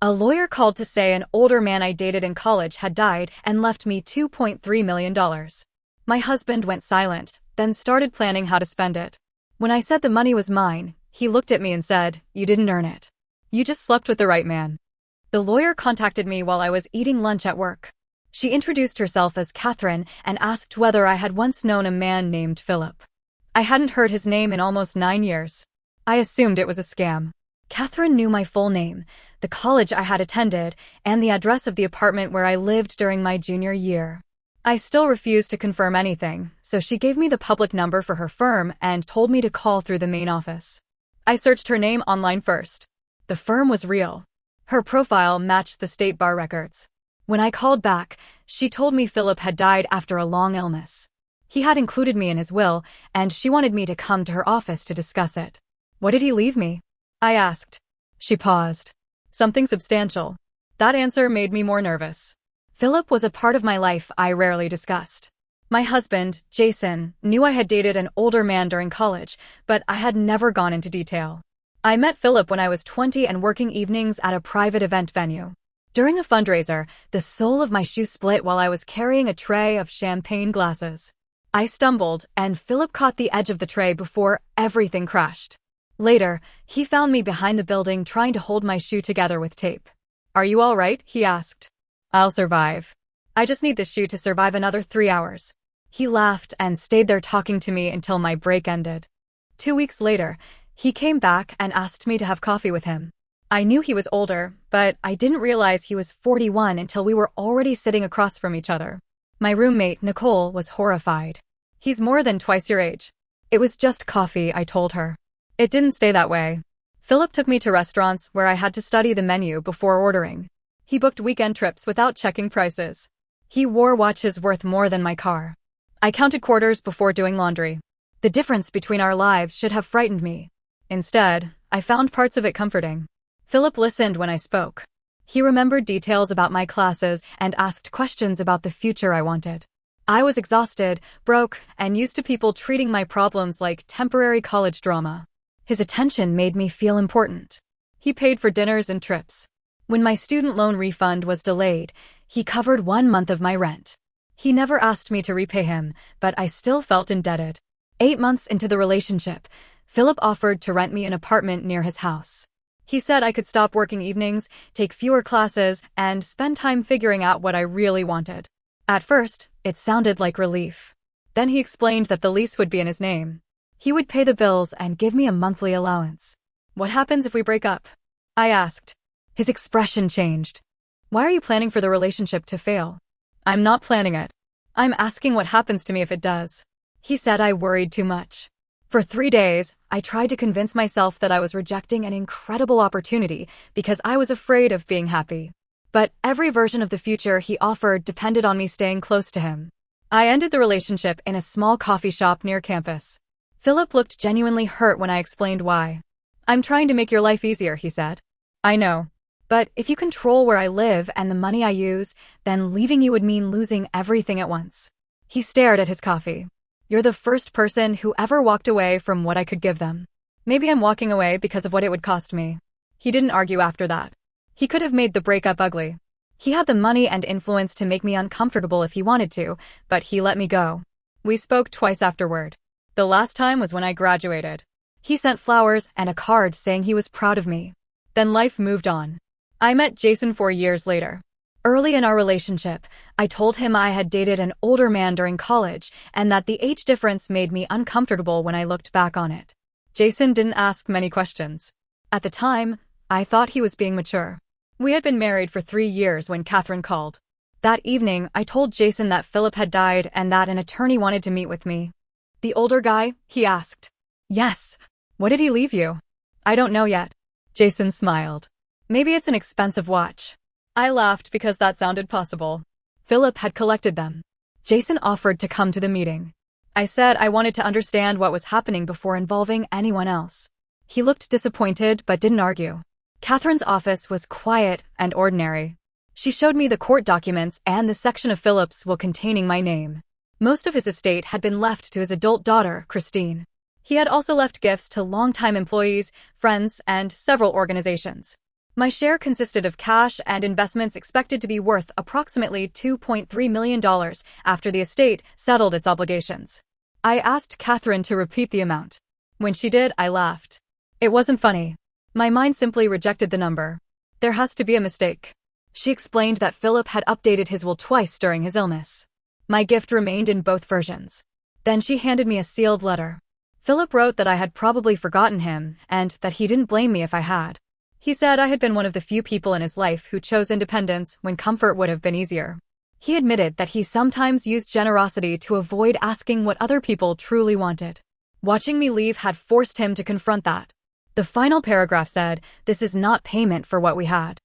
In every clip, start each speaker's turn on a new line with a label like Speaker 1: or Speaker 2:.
Speaker 1: A lawyer called to say an older man I dated in college had died and left me $2.3 million. My husband went silent, then started planning how to spend it. When I said the money was mine, he looked at me and said, "You didn't earn it. You just slept with the right man." The lawyer contacted me while I was eating lunch at work. She introduced herself as Catherine and asked whether I had once known a man named Philip. I hadn't heard his name in almost 9 years. I assumed it was a scam. Catherine knew my full name, the college I had attended, and the address of the apartment where I lived during my junior year. I still refused to confirm anything, so she gave me the public number for her firm and told me to call through the main office. I searched her name online first. The firm was real. Her profile matched the state bar records. When I called back, she told me Philip had died after a long illness. He had included me in his will, and she wanted me to come to her office to discuss it. "What did he leave me?" I asked. She paused. "Something substantial." That answer made me more nervous. Philip was a part of my life I rarely discussed. My husband, Jason, knew I had dated an older man during college, but I had never gone into detail. I met Philip when I was 20 and working evenings at a private event venue. During a fundraiser, the sole of my shoe split while I was carrying a tray of champagne glasses. I stumbled, and Philip caught the edge of the tray before everything crashed. Later, he found me behind the building trying to hold my shoe together with tape. "Are you all right?" he asked. "I'll survive. I just need this shoe to survive another 3 hours." He laughed and stayed there talking to me until my break ended. 2 weeks later, he came back and asked me to have coffee with him. I knew he was older, but I didn't realize he was 41 until we were already sitting across from each other. My roommate, Nicole, was horrified. "He's more than twice your age." "It was just coffee," I told her. It didn't stay that way. Philip took me to restaurants where I had to study the menu before ordering. He booked weekend trips without checking prices. He wore watches worth more than my car. I counted quarters before doing laundry. The difference between our lives should have frightened me. Instead, I found parts of it comforting. Philip listened when I spoke. He remembered details about my classes and asked questions about the future I wanted. I was exhausted, broke, and used to people treating my problems like temporary college drama. His attention made me feel important. He paid for dinners and trips. When my student loan refund was delayed, he covered 1 month of my rent. He never asked me to repay him, but I still felt indebted. 8 months into the relationship, Philip offered to rent me an apartment near his house. He said I could stop working evenings, take fewer classes, and spend time figuring out what I really wanted. At first, it sounded like relief. Then he explained that the lease would be in his name. He would pay the bills and give me a monthly allowance. "What happens if we break up?" I asked. His expression changed. "Why are you planning for the relationship to fail?" "I'm not planning it. I'm asking what happens to me if it does." He said I worried too much. For 3 days, I tried to convince myself that I was rejecting an incredible opportunity because I was afraid of being happy. But every version of the future he offered depended on me staying close to him. I ended the relationship in a small coffee shop near campus. Philip looked genuinely hurt when I explained why. "I'm trying to make your life easier," he said. "I know. But if you control where I live and the money I use, then leaving you would mean losing everything at once." He stared at his coffee. "You're the first person who ever walked away from what I could give them. Maybe I'm walking away because of what it would cost me." He didn't argue after that. He could have made the breakup ugly. He had the money and influence to make me uncomfortable if he wanted to, but he let me go. We spoke twice afterward. The last time was when I graduated. He sent flowers and a card saying he was proud of me. Then life moved on. I met Jason 4 years later. Early in our relationship, I told him I had dated an older man during college and that the age difference made me uncomfortable when I looked back on it. Jason didn't ask many questions. At the time, I thought he was being mature. We had been married for 3 years when Catherine called. That evening, I told Jason that Philip had died and that an attorney wanted to meet with me. "The older guy?" he asked. "Yes. What did he leave you?" "I don't know yet." Jason smiled. "Maybe it's an expensive watch." I laughed because that sounded possible. Philip had collected them. Jason offered to come to the meeting. I said I wanted to understand what was happening before involving anyone else. He looked disappointed but didn't argue. Catherine's office was quiet and ordinary. She showed me the court documents and the section of Philip's will containing my name. Most of his estate had been left to his adult daughter, Christine. He had also left gifts to longtime employees, friends, and several organizations. My share consisted of cash and investments expected to be worth approximately $2.3 million after the estate settled its obligations. I asked Catherine to repeat the amount. When she did, I laughed. It wasn't funny. My mind simply rejected the number. There has to be a mistake. She explained that Philip had updated his will twice during his illness. My gift remained in both versions. Then she handed me a sealed letter. Philip wrote that I had probably forgotten him and that he didn't blame me if I had. He said I had been one of the few people in his life who chose independence when comfort would have been easier. He admitted that he sometimes used generosity to avoid asking what other people truly wanted. Watching me leave had forced him to confront that. The final paragraph said, "This is not payment for what we had.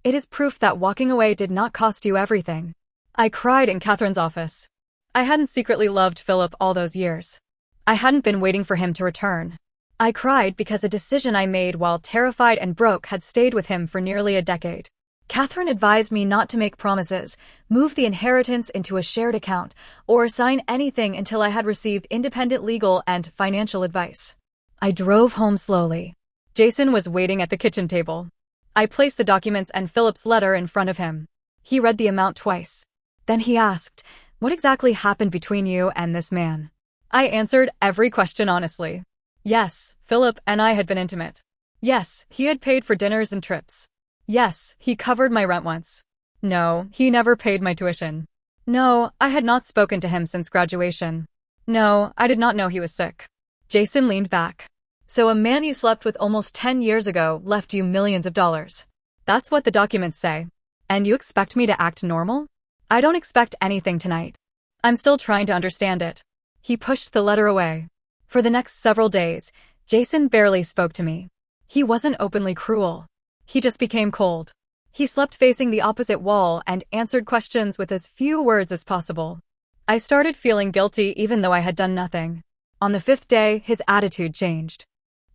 Speaker 1: It is proof that walking away did not cost you everything." I cried in Catherine's office. I hadn't secretly loved Philip all those years. I hadn't been waiting for him to return. I cried because a decision I made while terrified and broke had stayed with him for nearly a decade. Catherine advised me not to make promises, move the inheritance into a shared account, or sign anything until I had received independent legal and financial advice. I drove home slowly. Jason was waiting at the kitchen table. I placed the documents and Philip's letter in front of him. He read the amount twice. Then he asked, "What exactly happened between you and this man?" I answered every question honestly. Yes, Philip and I had been intimate. Yes, he had paid for dinners and trips. Yes, he covered my rent once. No, he never paid my tuition. No, I had not spoken to him since graduation. No, I did not know he was sick. Jason leaned back. So a man you slept with almost 10 years ago left you millions of dollars. That's what the documents say. And you expect me to act normal? I don't expect anything tonight. I'm still trying to understand it. He pushed the letter away. For the next several days, Jason barely spoke to me. He wasn't openly cruel. He just became cold. He slept facing the opposite wall and answered questions with as few words as possible. I started feeling guilty even though I had done nothing. On the 5th day, his attitude changed.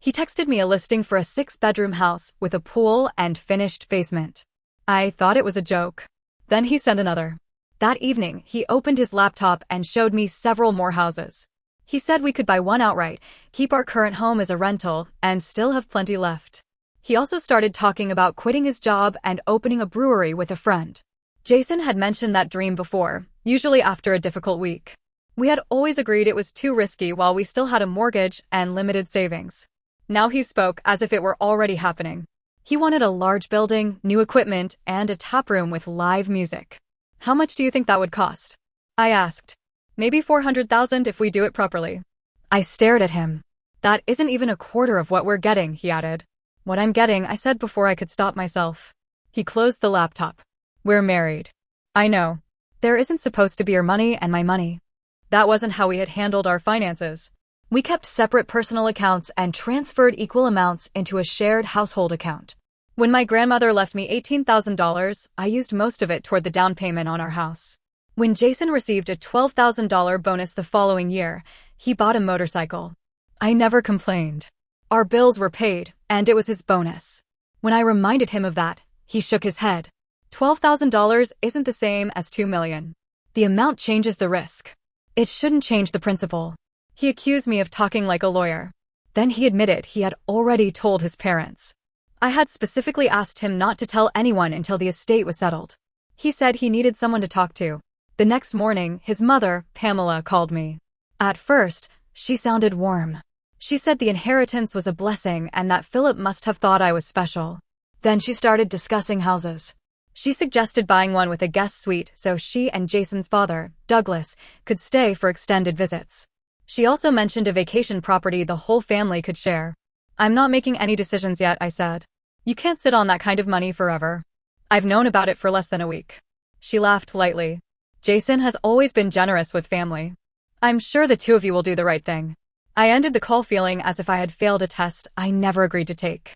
Speaker 1: He texted me a listing for a 6-bedroom house with a pool and finished basement. I thought it was a joke. Then he sent another. That evening, he opened his laptop and showed me several more houses. He said we could buy one outright, keep our current home as a rental, and still have plenty left. He also started talking about quitting his job and opening a brewery with a friend. Jason had mentioned that dream before, usually after a difficult week. We had always agreed it was too risky while we still had a mortgage and limited savings. Now he spoke as if it were already happening. He wanted a large building, new equipment, and a taproom with live music. How much do you think that would cost? I asked. Maybe $400,000 if we do it properly. I stared at him. That isn't even a quarter of what we're getting, he added. What I'm getting, I said before I could stop myself. He closed the laptop. We're married. I know. There isn't supposed to be your money and my money. That wasn't how we had handled our finances. We kept separate personal accounts and transferred equal amounts into a shared household account. When my grandmother left me $18,000, I used most of it toward the down payment on our house. When Jason received a $12,000 bonus the following year, he bought a motorcycle. I never complained. Our bills were paid, and it was his bonus. When I reminded him of that, he shook his head. $12,000 isn't the same as $2 million. The amount changes the risk. It shouldn't change the principle. He accused me of talking like a lawyer. Then he admitted he had already told his parents. I had specifically asked him not to tell anyone until the estate was settled. He said he needed someone to talk to. The next morning, his mother, Pamela, called me. At first, she sounded warm. She said the inheritance was a blessing and that Philip must have thought I was special. Then she started discussing houses. She suggested buying one with a guest suite so she and Jason's father, Douglas, could stay for extended visits. She also mentioned a vacation property the whole family could share. I'm not making any decisions yet, I said. You can't sit on that kind of money forever. I've known about it for less than a week. She laughed lightly. Jason has always been generous with family. I'm sure the two of you will do the right thing. I ended the call feeling as if I had failed a test I never agreed to take.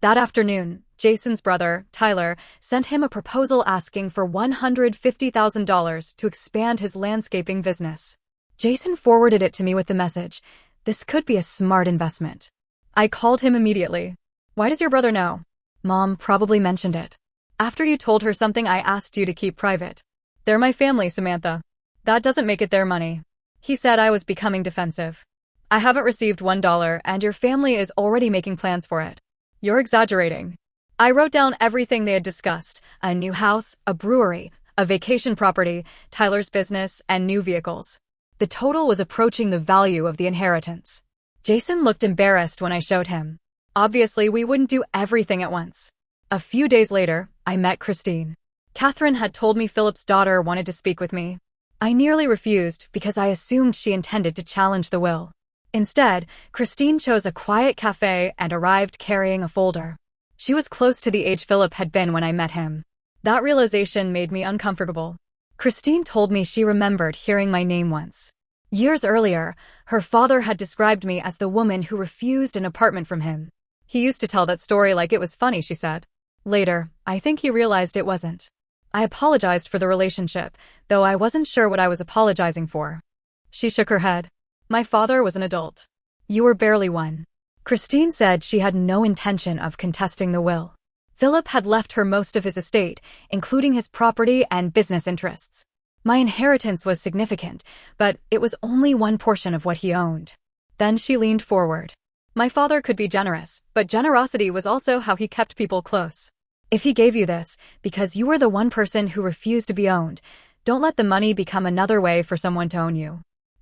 Speaker 1: That afternoon, Jason's brother, Tyler, sent him a proposal asking for $150,000 to expand his landscaping business. Jason forwarded it to me with the message, "This could be a smart investment." I called him immediately. "Why does your brother know?" "Mom probably mentioned it. After you told her something I asked you to keep private." "They're my family, Samantha. That doesn't make it their money." He said I was becoming defensive. "I haven't received $1 and your family is already making plans for it." "You're exaggerating." I wrote down everything they had discussed: a new house, a brewery, a vacation property, Tyler's business, and new vehicles. The total was approaching the value of the inheritance. Jason looked embarrassed when I showed him. Obviously, we wouldn't do everything at once. A few days later, I met Christine. Catherine had told me Philip's daughter wanted to speak with me. I nearly refused because I assumed she intended to challenge the will. Instead, Christine chose a quiet cafe and arrived carrying a folder. She was close to the age Philip had been when I met him. That realization made me uncomfortable. Christine told me she remembered hearing my name once. Years earlier, her father had described me as the woman who refused an apartment from him. He used to tell that story like it was funny, she said. Later, I think he realized it wasn't. I apologized for the relationship, though I wasn't sure what I was apologizing for. She shook her head. My father was an adult. You were barely one. Christine said she had no intention of contesting the will. Philip had left her most of his estate, including his property and business interests. My inheritance was significant, but it was only one portion of what he owned. Then she leaned forward. My father could be generous, but generosity was also how he kept people close. If he gave you this, because you were the one person who refused to be owned, don't let the money become another way for someone to own you.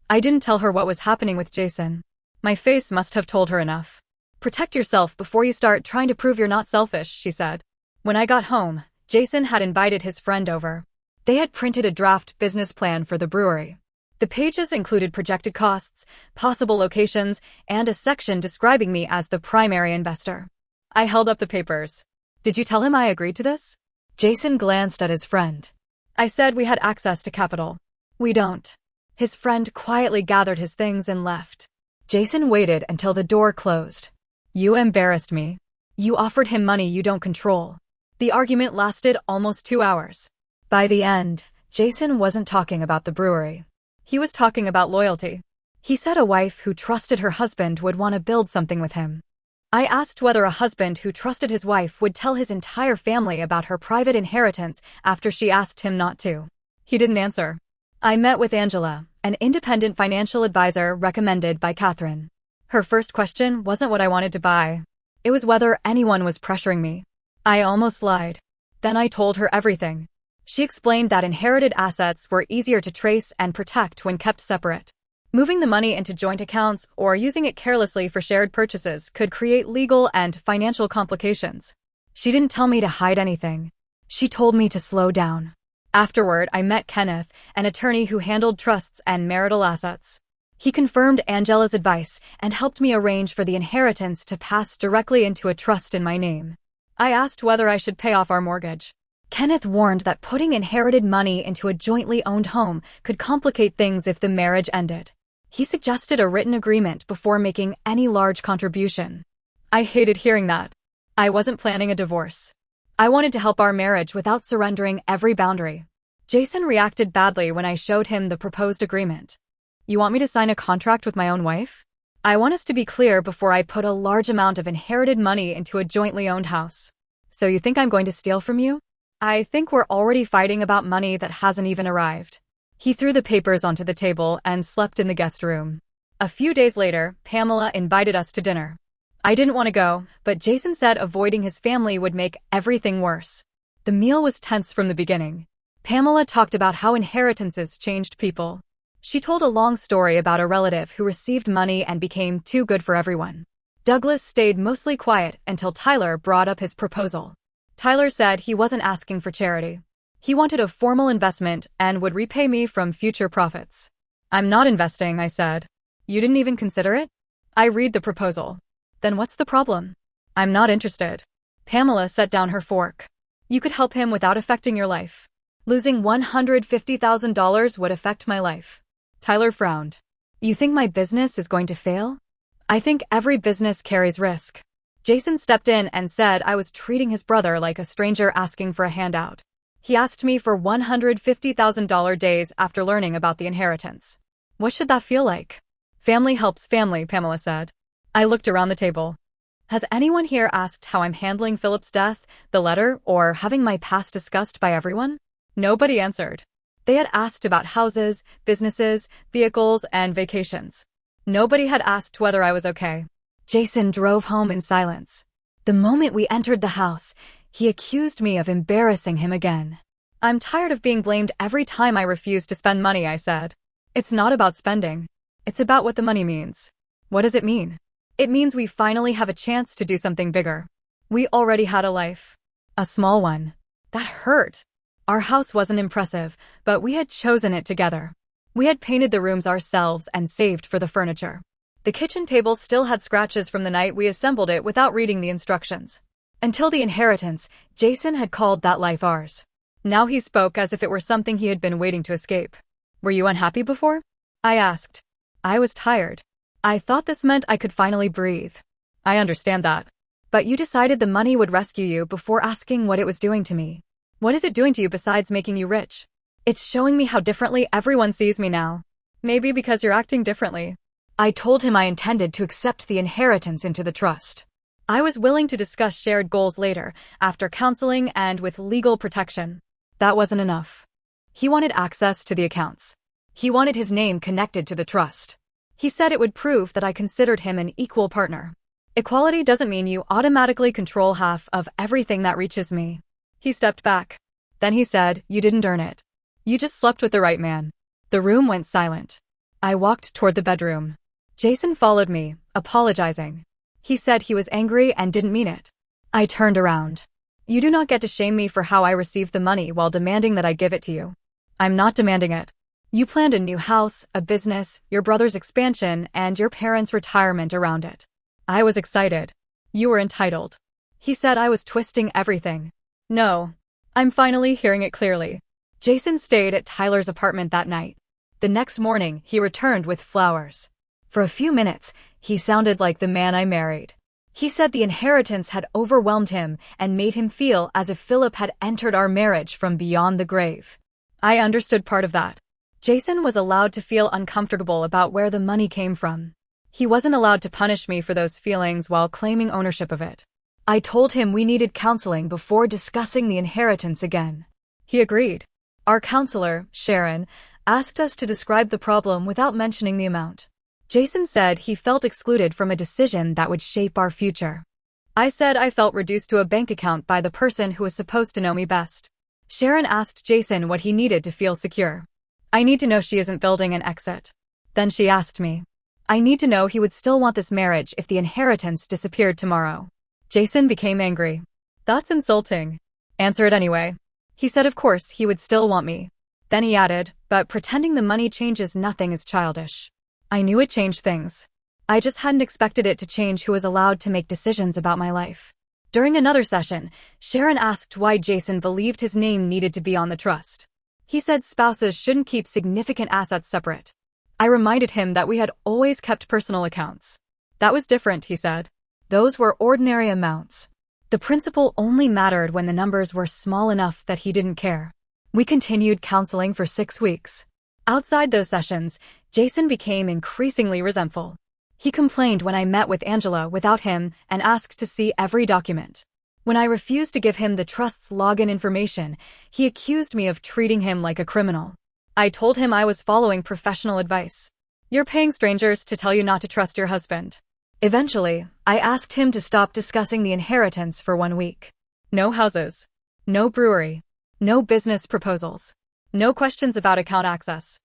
Speaker 1: I didn't tell her what was happening with Jason. My face must have told her enough. Protect yourself before you start trying to prove you're not selfish, she said. When I got home, Jason had invited his friend over. They had printed a draft business plan for the brewery. The pages included projected costs, possible locations, and a section describing me as the primary investor. I held up the papers. Did you tell him I agreed to this? Jason glanced at his friend. I said we had access to capital. We don't. His friend quietly gathered his things and left. Jason waited until the door closed. You embarrassed me. You offered him money you don't control. The argument lasted almost 2 hours. By the end, Jason wasn't talking about the brewery. He was talking about loyalty. He said a wife who trusted her husband would want to build something with him. I asked whether a husband who trusted his wife would tell his entire family about her private inheritance after she asked him not to. He didn't answer. I met with Angela, an independent financial advisor recommended by Catherine. Her first question wasn't what I wanted to buy. It was whether anyone was pressuring me. I almost lied. Then I told her everything. She explained that inherited assets were easier to trace and protect when kept separate. Moving the money into joint accounts or using it carelessly for shared purchases could create legal and financial complications. She didn't tell me to hide anything. She told me to slow down. Afterward, I met Kenneth, an attorney who handled trusts and marital assets. He confirmed Angela's advice and helped me arrange for the inheritance to pass directly into a trust in my name. I asked whether I should pay off our mortgage. Kenneth warned that putting inherited money into a jointly owned home could complicate things if the marriage ended. He suggested a written agreement before making any large contribution. I hated hearing that. I wasn't planning a divorce. I wanted to help our marriage without surrendering every boundary. Jason reacted badly when I showed him the proposed agreement. You want me to sign a contract with my own wife? I want us to be clear before I put a large amount of inherited money into a jointly owned house. So you think I'm going to steal from you? I think we're already fighting about money that hasn't even arrived. He threw the papers onto the table and slept in the guest room. A few days later, Pamela invited us to dinner. I didn't want to go, but Jason said avoiding his family would make everything worse. The meal was tense from the beginning. Pamela talked about how inheritances changed people. She told a long story about a relative who received money and became too good for everyone. Douglas stayed mostly quiet until Tyler brought up his proposal. Tyler said he wasn't asking for charity. He wanted a formal investment and would repay me from future profits. I'm not investing, I said. You didn't even consider it? I read the proposal. Then what's the problem? I'm not interested. Pamela set down her fork. You could help him without affecting your life. Losing $150,000 would affect my life. Tyler frowned. You think my business is going to fail? I think every business carries risk. Jason stepped in and said I was treating his brother like a stranger asking for a handout. He asked me for $150,000 days after learning about the inheritance. What should that feel like? Family helps family, Pamela said. I looked around the table. Has anyone here asked how I'm handling Philip's death, the letter, or having my past discussed by everyone? Nobody answered. They had asked about houses, businesses, vehicles, and vacations. Nobody had asked whether I was okay. Jason drove home in silence. The moment we entered the house, he accused me of embarrassing him again. I'm tired of being blamed every time I refuse to spend money, I said. It's not about spending. It's about what the money means. What does it mean? It means we finally have a chance to do something bigger. We already had a life. A small one. That hurt. Our house wasn't impressive, but we had chosen it together. We had painted the rooms ourselves and saved for the furniture. The kitchen table still had scratches from the night we assembled it without reading the instructions. Until the inheritance, Jason had called that life ours. Now he spoke as if it were something he had been waiting to escape. Were you unhappy before? I asked. I was tired. I thought this meant I could finally breathe. I understand that. But you decided the money would rescue you before asking what it was doing to me. What is it doing to you besides making you rich? It's showing me how differently everyone sees me now. Maybe because you're acting differently. I told him I intended to accept the inheritance into the trust. I was willing to discuss shared goals later, after counseling and with legal protection. That wasn't enough. He wanted access to the accounts. He wanted his name connected to the trust. He said it would prove that I considered him an equal partner. Equality doesn't mean you automatically control half of everything that reaches me. He stepped back. Then he said, "You didn't earn it. You just slept with the right man." The room went silent. I walked toward the bedroom. Jason followed me, apologizing. He said he was angry and didn't mean it. I turned around. You do not get to shame me for how I received the money while demanding that I give it to you. I'm not demanding it. You planned a new house, a business, your brother's expansion, and your parents' retirement around it. I was excited. You were entitled. He said I was twisting everything. No. I'm finally hearing it clearly. Jason stayed at Tyler's apartment that night. The next morning, he returned with flowers. For a few minutes, he sounded like the man I married. He said the inheritance had overwhelmed him and made him feel as if Philip had entered our marriage from beyond the grave. I understood part of that. Jason was allowed to feel uncomfortable about where the money came from. He wasn't allowed to punish me for those feelings while claiming ownership of it. I told him we needed counseling before discussing the inheritance again. He agreed. Our counselor, Sharon, asked us to describe the problem without mentioning the amount. Jason said he felt excluded from a decision that would shape our future. I said I felt reduced to a bank account by the person who was supposed to know me best. Sharon asked Jason what he needed to feel secure. I need to know she isn't building an exit. Then she asked me. I need to know he would still want this marriage if the inheritance disappeared tomorrow. Jason became angry. That's insulting. Answer it anyway. He said of course he would still want me. Then he added, but pretending the money changes nothing is childish. I knew it changed things. I just hadn't expected it to change who was allowed to make decisions about my life. During another session, Sharon asked why Jason believed his name needed to be on the trust. He said spouses shouldn't keep significant assets separate. I reminded him that we had always kept personal accounts. That was different, he said. Those were ordinary amounts. The principle only mattered when the numbers were small enough that he didn't care. We continued counseling for 6 weeks. Outside those sessions, Jason became increasingly resentful. He complained when I met with Angela without him and asked to see every document. When I refused to give him the trust's login information, he accused me of treating him like a criminal. I told him I was following professional advice. You're paying strangers to tell you not to trust your husband. Eventually, I asked him to stop discussing the inheritance for 1 week. No houses. No brewery. No business proposals. No questions about account access.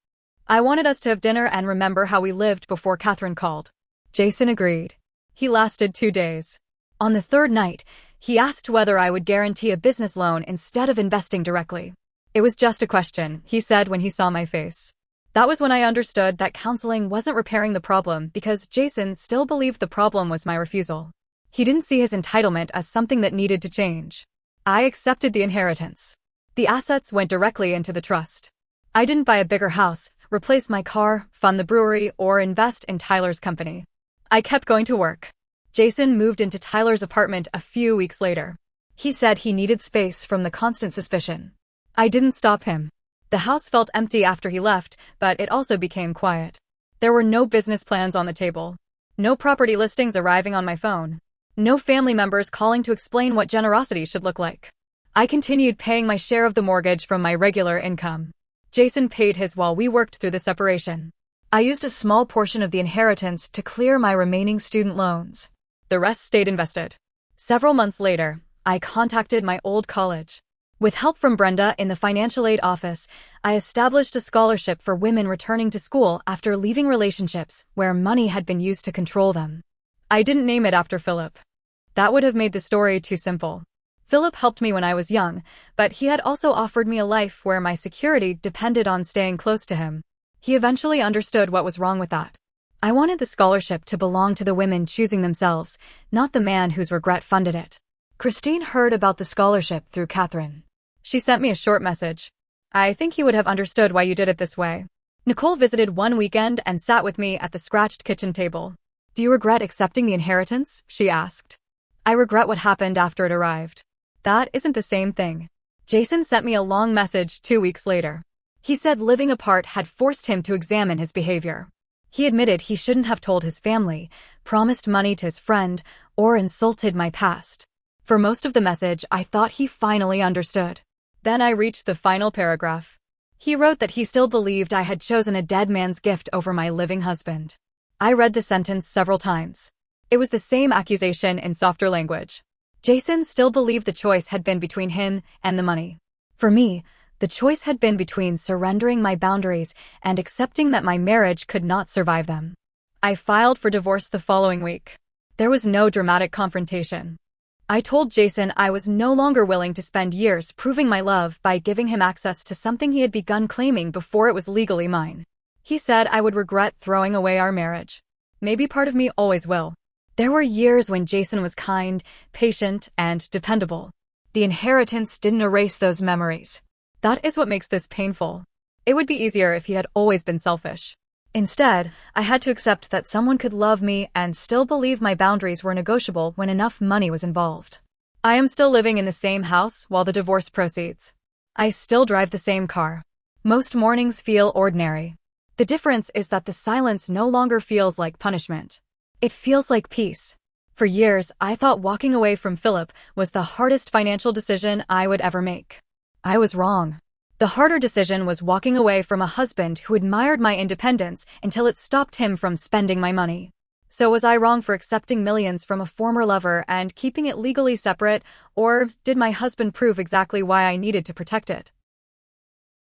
Speaker 1: I wanted us to have dinner and remember how we lived before Catherine called. Jason agreed. He lasted 2 days. On the 3rd night, he asked whether I would guarantee a business loan instead of investing directly. It was just a question, he said when he saw my face. That was when I understood that counseling wasn't repairing the problem because Jason still believed the problem was my refusal. He didn't see his entitlement as something that needed to change. I accepted the inheritance. The assets went directly into the trust. I didn't buy a bigger house, replace my car, fund the brewery, or invest in Tyler's company. I kept going to work. Jason moved into Tyler's apartment a few weeks later. He said he needed space from the constant suspicion. I didn't stop him. The house felt empty after he left, but it also became quiet. There were no business plans on the table. No property listings arriving on my phone. No family members calling to explain what generosity should look like. I continued paying my share of the mortgage from my regular income. Jason paid his while we worked through the separation. I used a small portion of the inheritance to clear my remaining student loans. The rest stayed invested. Several months later, I contacted my old college. With help from Brenda in the financial aid office, I established a scholarship for women returning to school after leaving relationships where money had been used to control them. I didn't name it after Philip. That would have made the story too simple. Philip helped me when I was young, but he had also offered me a life where my security depended on staying close to him. He eventually understood what was wrong with that. I wanted the scholarship to belong to the women choosing themselves, not the man whose regret funded it. Christine heard about the scholarship through Catherine. She sent me a short message. I think he would have understood why you did it this way. Nicole visited one weekend and sat with me at the scratched kitchen table. Do you regret accepting the inheritance? She asked. I regret what happened after it arrived. That isn't the same thing. Jason sent me a long message 2 weeks later. He said living apart had forced him to examine his behavior. He admitted he shouldn't have told his family, promised money to his friend, or insulted my past. For most of the message, I thought he finally understood. Then I reached the final paragraph. He wrote that he still believed I had chosen a dead man's gift over my living husband. I read the sentence several times. It was the same accusation in softer language. Jason still believed the choice had been between him and the money. For me, the choice had been between surrendering my boundaries and accepting that my marriage could not survive them. I filed for divorce the following week. There was no dramatic confrontation. I told Jason I was no longer willing to spend years proving my love by giving him access to something he had begun claiming before it was legally mine. He said I would regret throwing away our marriage. Maybe part of me always will. There were years when Jason was kind, patient, and dependable. The inheritance didn't erase those memories. That is what makes this painful. It would be easier if he had always been selfish. Instead, I had to accept that someone could love me and still believe my boundaries were negotiable when enough money was involved. I am still living in the same house while the divorce proceeds. I still drive the same car. Most mornings feel ordinary. The difference is that the silence no longer feels like punishment. It feels like peace. For years, I thought walking away from Philip was the hardest financial decision I would ever make. I was wrong. The harder decision was walking away from a husband who admired my independence until it stopped him from spending my money. So was I wrong for accepting millions from a former lover and keeping it legally separate, or did my husband prove exactly why I needed to protect it?